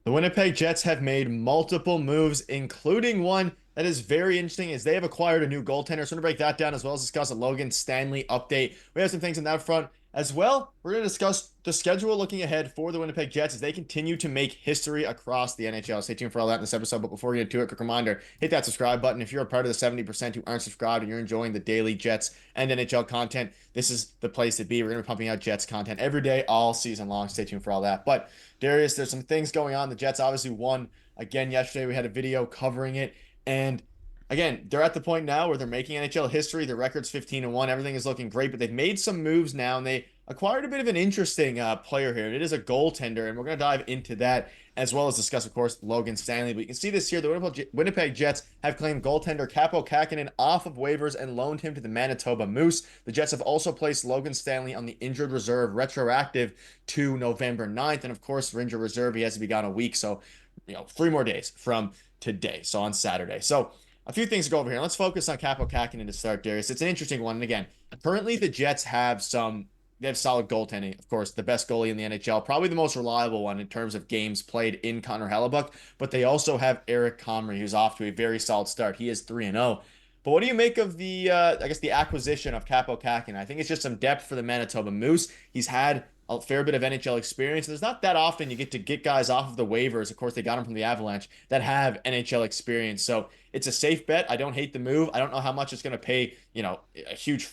The Winnipeg Jets have made multiple moves, including one that is very interesting, is they have acquired a new goaltender. So we're going to break that down as well as discuss a Logan Stanley update. We have some things on that front as well. We're going to discuss the schedule looking ahead for the Winnipeg Jets as they continue to make history across the NHL. Stay tuned for all that in this episode. But before we get to it, quick reminder, hit that subscribe button. If you're a part of the 70% who aren't subscribed and you're enjoying the daily Jets and NHL content, this is the place to be. We're going to be pumping out Jets content every day, all season long. Stay tuned for all that. But Darius, there's some things going on. The Jets obviously won again yesterday. We had a video covering it. And again, they're at the point now where they're making NHL history. Their record's 15-1. Everything is looking great, but they've made some moves now and they acquired a bit of an interesting player here. It is a goaltender, and we're going to dive into that as well as discuss, of course, Logan Stanley. But you can see this here. The Winnipeg Jets have claimed goaltender Kaapo Kähkönen off of waivers and loaned him to the Manitoba Moose. The Jets have also placed Logan Stanley on the injured reserve retroactive to November 9th. And of course, for injured reserve, he has to be gone a week. So, 3 more days from today. So on Saturday. So a few things to go over here. Let's focus on Kaapo Kähkönen to start, Darius. It's an interesting one. And again, currently the Jets have they have solid goaltending. Of course, the best goalie in the NHL, probably the most reliable one in terms of games played in Connor Hellebuyck. But they also have Eric Comrie, who's off to a very solid start. He is 3-0. But what do you make of the acquisition of Kaapo Kähkönen? I think it's just some depth for the Manitoba Moose. He's had a fair bit of NHL experience. There's not that often you get to get guys off of the waivers. Of course, they got him from the Avalanche that have NHL experience. So it's a safe bet. I don't hate the move. I don't know how much it's going to play a huge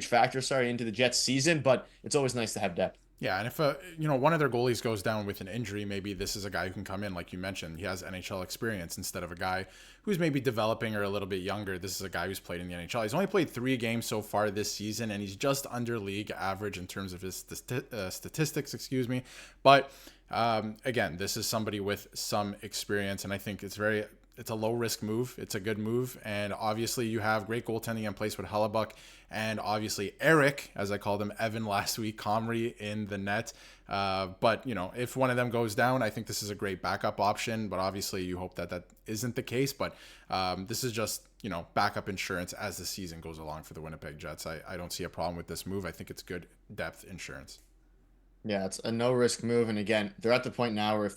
factor, into the Jets season, but it's always nice to have depth. Yeah, and if one of their goalies goes down with an injury, maybe this is a guy who can come in, like you mentioned. He has NHL experience instead of a guy who's maybe developing or a little bit younger. This is a guy who's played in the NHL. He's only played 3 games so far this season, and he's just under league average in terms of his statistics. Excuse me, but again, this is somebody with some experience, and I think it's a low risk move. It's a good move. And obviously you have great goaltending in place with Hellebuyck and obviously Eric, as I called him, Evan last week, Comrie in the net. But if one of them goes down, I think this is a great backup option, but obviously you hope that isn't the case. But this is just, backup insurance as the season goes along for the Winnipeg Jets. I don't see a problem with this move. I think it's good depth insurance. Yeah, it's a no risk move. And again, they're at the point now where if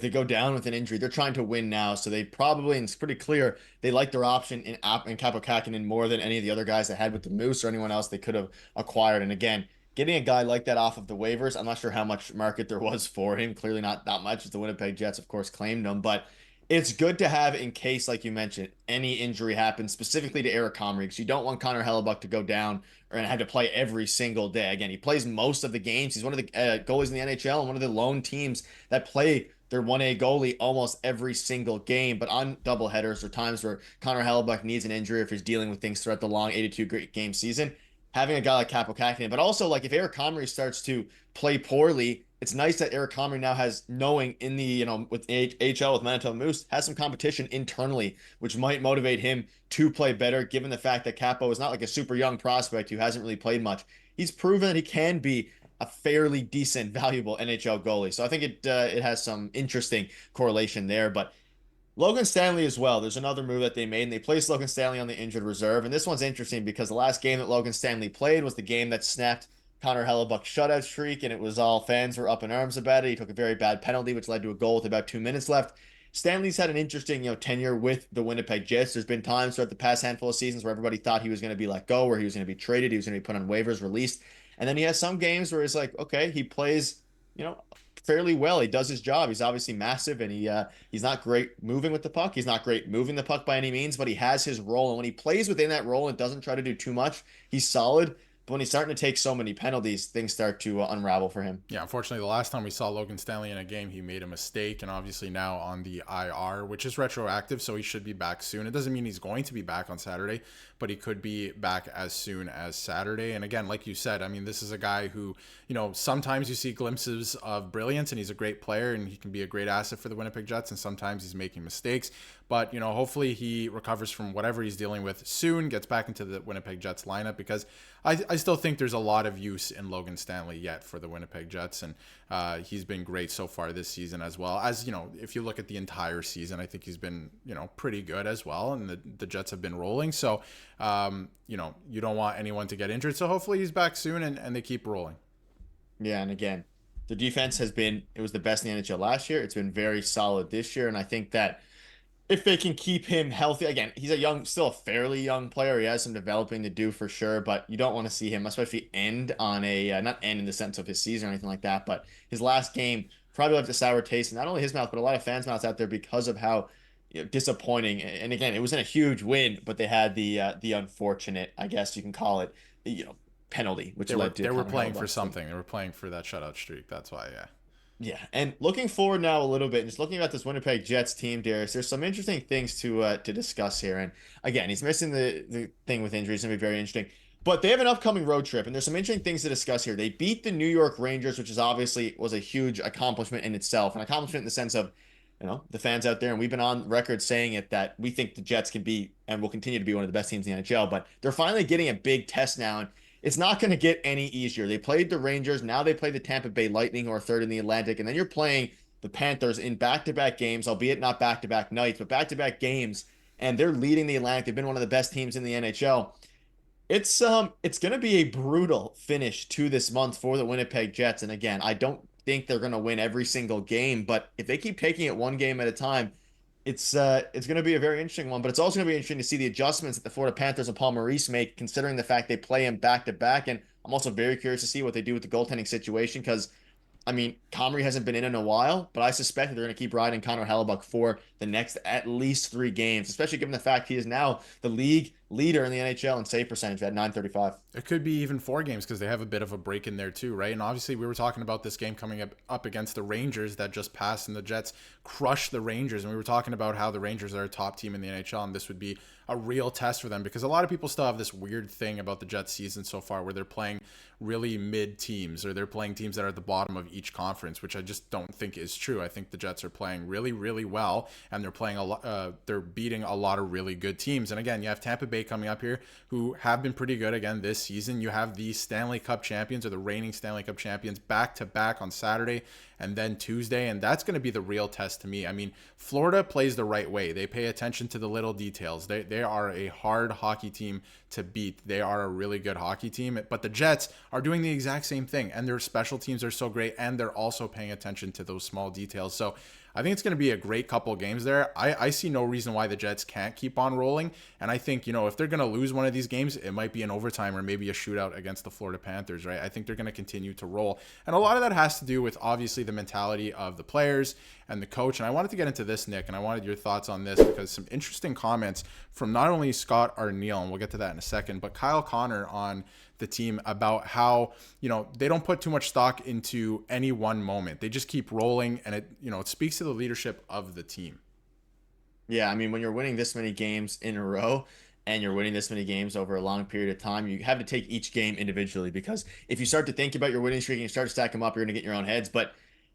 they go down with an injury, they're trying to win now. So they probably, and it's pretty clear, they like their option in Kaapo Kähkönen more than any of the other guys they had with the Moose or anyone else they could have acquired. And again, getting a guy like that off of the waivers, I'm not sure how much market there was for him. Clearly not that much, as the Winnipeg Jets, of course, claimed him. But it's good to have in case, like you mentioned, any injury happens, specifically to Eric Comrie, because you don't want Connor Hellebuyck to go down or have to play every single day. Again, he plays most of the games. He's one of the goalies in the NHL and one of the lone teams that play their 1A goalie almost every single game. But on doubleheaders or times where Connor Hellebuyck needs an injury, if he's dealing with things throughout the long 82 game season, having a guy like Kaapo Kähkönen, but also like if Eric Comrie starts to play poorly, it's nice that Eric Comrie now has knowing in the, with HL with Manitoba Moose, has some competition internally, which might motivate him to play better, given the fact that Kaapo is not like a super young prospect who hasn't really played much. He's proven that he can be a fairly decent, valuable NHL goalie. So I think it has some interesting correlation there. But Logan Stanley as well. There's another move that they made, and they placed Logan Stanley on the injured reserve. And this one's interesting because the last game that Logan Stanley played was the game that snapped Connor Hellebuyck's shutout streak, and it was all fans were up in arms about it. He took a very bad penalty, which led to a goal with about 2 minutes left. Stanley's had an interesting, tenure with the Winnipeg Jets. There's been times throughout the past handful of seasons where everybody thought he was going to be let go, where he was going to be traded, he was going to be put on waivers, released. And then he has some games where it's like, okay, he plays, fairly well. He does his job. He's obviously massive, and he's not great moving with the puck. He's not great moving the puck by any means, but he has his role. And when he plays within that role and doesn't try to do too much, he's solid. But when he's starting to take so many penalties, things start to unravel for him. Yeah, unfortunately, the last time we saw Logan Stanley in a game, he made a mistake, and obviously now on the IR, which is retroactive, so he should be back soon. It doesn't mean he's going to be back on Saturday, but he could be back as soon as Saturday. And again, like you said, I mean, this is a guy who, sometimes you see glimpses of brilliance, and he's a great player, and he can be a great asset for the Winnipeg Jets, and sometimes he's making mistakes. But, hopefully he recovers from whatever he's dealing with soon, gets back into the Winnipeg Jets lineup, because I still think there's a lot of use in Logan Stanley yet for the Winnipeg Jets, and he's been great so far this season as well. As, if you look at the entire season, I think he's been, pretty good as well, and the Jets have been rolling. So, you don't want anyone to get injured, so hopefully he's back soon and they keep rolling. Yeah, and again, The defense it was the best in the NHL last year. It's been very solid this year. And I think that if they can keep him healthy, again, he's still a fairly young player. He has some developing to do for sure, but you don't want to see him, especially end on not end in the sense of his season or anything like that, but his last game probably left a sour taste in not only his mouth, but a lot of fans' mouths out there because of how disappointing. And again, it wasn't a huge win, but they had the unfortunate, I guess you can call it, penalty, which They were led to they were Connor playing for Hellebuck's. something. They were playing for that shutout streak. That's why, yeah. Yeah, and looking forward now a little bit, and just looking at this Winnipeg Jets team, Darius, there's some interesting things to discuss here. And again, he's missing the thing with injuries, gonna be very interesting. But they have an upcoming road trip, and there's some interesting things to discuss here. They beat the New York Rangers, which is obviously was a huge accomplishment in itself, an accomplishment in the sense of, the fans out there, and we've been on record saying it that we think the Jets can be and will continue to be one of the best teams in the NHL. But they're finally getting a big test now, and it's not going to get any easier. They played the Rangers. Now they play the Tampa Bay Lightning, who are third in the Atlantic. And then you're playing the Panthers in back-to-back games, albeit not back-to-back nights, but back-to-back games. And they're leading the Atlantic. They've been one of the best teams in the NHL. It's going to be a brutal finish to this month for the Winnipeg Jets. And again, I don't think they're going to win every single game, but if they keep taking it one game at a time, it's going to be a very interesting one, but it's also going to be interesting to see the adjustments that the Florida Panthers and Paul Maurice make, considering the fact they play him back to back. And I'm also very curious to see what they do with the goaltending situation because, I mean, Comrie hasn't been in a while, but I suspect that they're going to keep riding Connor Hellebuck for the next at least 3 games, especially given the fact he is now the league leader in the NHL in save percentage at 935. It could be even 4 games because they have a bit of a break in there too, right? And obviously, we were talking about this game coming up against the Rangers that just passed, and the Jets crushed the Rangers. And we were talking about how the Rangers are a top team in the NHL, and this would be a real test for them because a lot of people still have this weird thing about the Jets season so far where they're playing really mid teams or they're playing teams that are at the bottom of each conference, which I just don't think is true. I think the Jets are playing really, really well, and they're playing a lot. They're beating a lot of really good teams. And again, you have Tampa Bay coming up here, who have been pretty good again this season. You have the Stanley Cup champions or the reigning Stanley Cup champions back to back on Saturday and then Tuesday, and that's going to be the real test to me. I mean, Florida plays the right way. They pay attention to the little details. They are a hard hockey team to beat. They are a really good hockey team, but the Jets are doing the exact same thing, and their special teams are so great, and they're also paying attention to those small details. So I think it's going to be a great couple of games there. I see no reason why the Jets can't keep on rolling. And I think, if they're going to lose one of these games, it might be an overtime or maybe a shootout against the Florida Panthers, right? I think they're going to continue to roll. And a lot of that has to do with obviously the mentality of the players and the coach. And I wanted to get into this, Nick, and I wanted your thoughts on this because some interesting comments from not only Scott Arniel, and we'll get to that in a second, but Kyle Connor on the team about how, they don't put too much stock into any one moment. They just keep rolling, and it speaks to the leadership of the team. Yeah, I mean, when you're winning this many games in a row and you're winning this many games over a long period of time, you have to take each game individually because if you start to think about your winning streak and you start to stack them up, you're going to get your own heads. But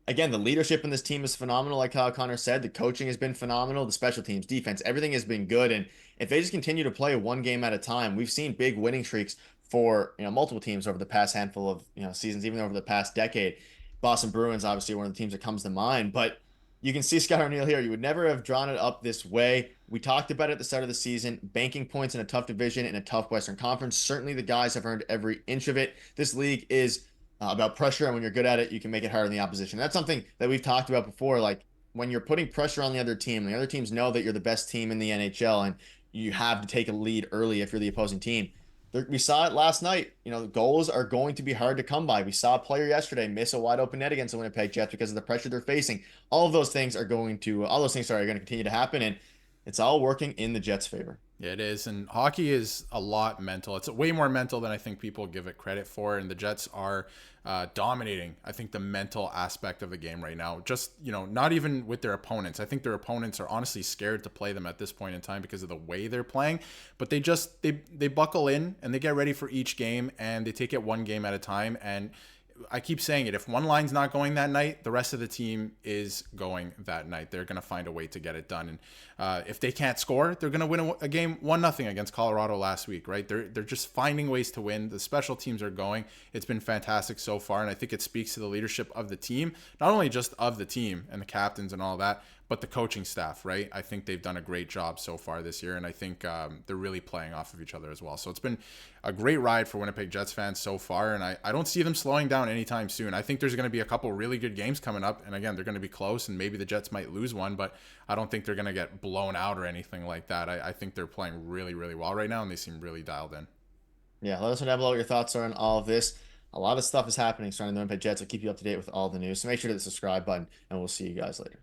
again, the leadership in this team is phenomenal, like Kyle Connor said. The coaching has been phenomenal. The special teams, defense, everything has been good. And if they just continue to play one game at a time, we've seen big winning streaks for multiple teams over the past handful of seasons, even over the past decade. Boston Bruins, obviously, one of the teams that comes to mind, but you can see Scott Arniel here. You would never have drawn it up this way. We talked about it at the start of the season. Banking points in a tough division in a tough Western Conference. Certainly, the guys have earned every inch of it. This league is about pressure, and when you're good at it, you can make it hard on the opposition. That's something that we've talked about before. Like when you're putting pressure on the other team, the other teams know that you're the best team in the NHL, and you have to take a lead early if you're the opposing team. We saw it last night. Goals are going to be hard to come by. We saw a player yesterday miss a wide open net against the Winnipeg Jets because of the pressure they're facing. All those things are going to continue to happen, and it's all working in the Jets' favor. Yeah, it is. And hockey is a lot mental. It's way more mental than I think people give it credit for. And the Jets are dominating, I think, the mental aspect of the game right now. Just, not even with their opponents. I think their opponents are honestly scared to play them at this point in time because of the way they're playing. But they buckle in and they get ready for each game and they take it one game at a time. And I keep saying it. If one line's not going that night, the rest of the team is going that night. They're going to find a way to get it done. And if they can't score, they're going to win a game 1-0 against Colorado last week, right? They're just finding ways to win. The special teams are going. It's been fantastic so far, and I think it speaks to the leadership of the team, not only just of the team and the captains and all that, but the coaching staff, right? I think they've done a great job so far this year, and I think they're really playing off of each other as well. So it's been a great ride for Winnipeg Jets fans so far, and I don't see them slowing down anytime soon. I think there's going to be a couple really good games coming up, and again, they're going to be close, and maybe the Jets might lose one, but I don't think they're going to get blown out or anything like that. I think they're playing really, really well right now, and they seem really dialed in. Yeah, let us know down below what your thoughts are on all of this. A lot of stuff is happening surrounding the Winnipeg Jets. I'll keep you up to date with all the news. So make sure to hit the subscribe button, and we'll see you guys later.